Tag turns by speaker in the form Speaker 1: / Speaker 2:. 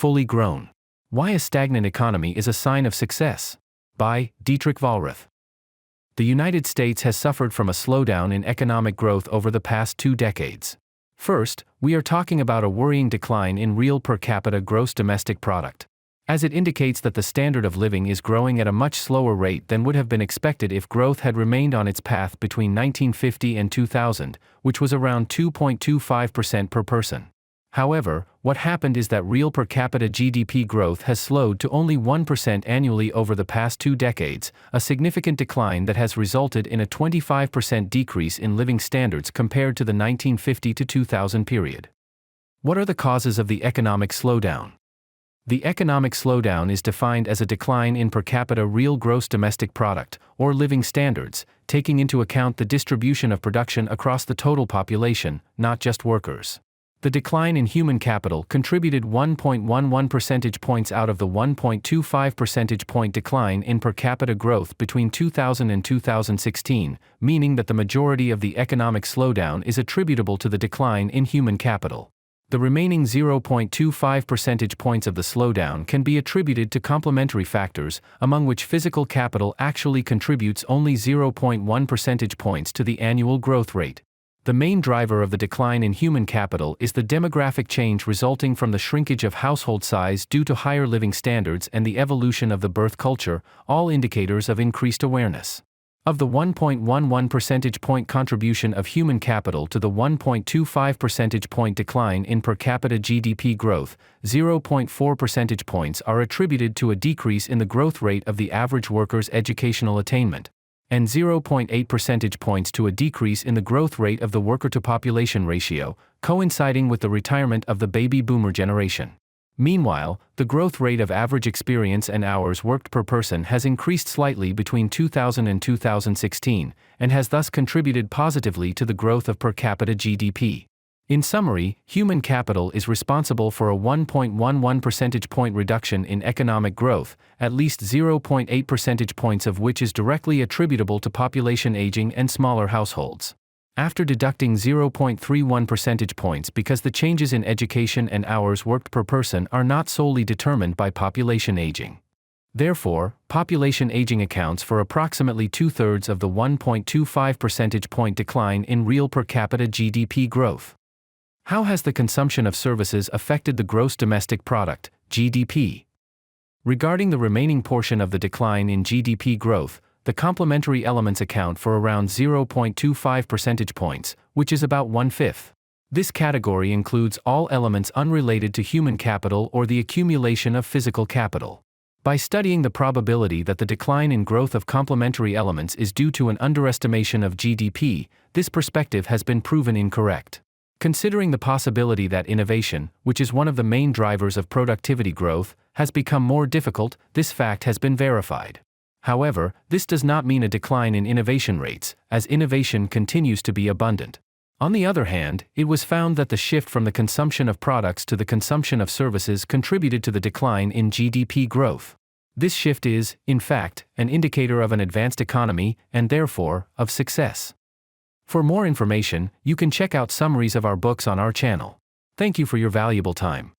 Speaker 1: fully grown. Why a stagnant economy is a sign of success. By Dietrich Vollrath. The United States has suffered from a slowdown in economic growth over the past 2 decades. First, we are talking about a worrying decline in real per capita gross domestic product, as it indicates that the standard of living is growing at a much slower rate than would have been expected if growth had remained on its path between 1950 and 2000, which was around 2.25% per person. However, what happened is that real per capita GDP growth has slowed to only 1% annually over the past 2 decades, a significant decline that has resulted in a 25% decrease in living standards compared to the 1950 to 2000 period. What are the causes of the economic slowdown? The economic slowdown is defined as a decline in per capita real gross domestic product, or living standards, taking into account the distribution of production across the total population, not just workers. The decline in human capital contributed 1.11 percentage points out of the 1.25 percentage point decline in per capita growth between 2000 and 2016, meaning that the majority of the economic slowdown is attributable to the decline in human capital. The remaining 0.25 percentage points of the slowdown can be attributed to complementary factors, among which physical capital actually contributes only 0.1 percentage points to the annual growth rate. The main driver of the decline in human capital is the demographic change resulting from the shrinkage of household size due to higher living standards and the evolution of the birth culture, all indicators of increased awareness. Of the 1.11 percentage point contribution of human capital to the 1.25 percentage point decline in per capita GDP growth, 0.4 percentage points are attributed to a decrease in the growth rate of the average worker's educational attainment, and 0.8 percentage points to a decrease in the growth rate of the worker-to-population ratio, coinciding with the retirement of the baby boomer generation. Meanwhile, the growth rate of average experience and hours worked per person has increased slightly between 2000 and 2016, and has thus contributed positively to the growth of per capita GDP. In summary, human capital is responsible for a 1.11 percentage point reduction in economic growth, at least 0.8 percentage points of which is directly attributable to population aging and smaller households. After deducting 0.31 percentage points because the changes in education and hours worked per person are not solely determined by population aging. Therefore, population aging accounts for approximately 2/3 of the 1.25 percentage point decline in real per capita GDP growth. How has the consumption of services affected the gross domestic product, GDP? Regarding the remaining portion of the decline in GDP growth, the complementary elements account for around 0.25 percentage points, which is about 1/5. This category includes all elements unrelated to human capital or the accumulation of physical capital. By studying the probability that the decline in growth of complementary elements is due to an underestimation of GDP, this perspective has been proven incorrect. Considering the possibility that innovation, which is one of the main drivers of productivity growth, has become more difficult, this fact has been verified. However, this does not mean a decline in innovation rates, as innovation continues to be abundant. On the other hand, it was found that the shift from the consumption of products to the consumption of services contributed to the decline in GDP growth. This shift is, in fact, an indicator of an advanced economy, and therefore, of success. For more information, you can check out summaries of our books on our channel. Thank you for your valuable time.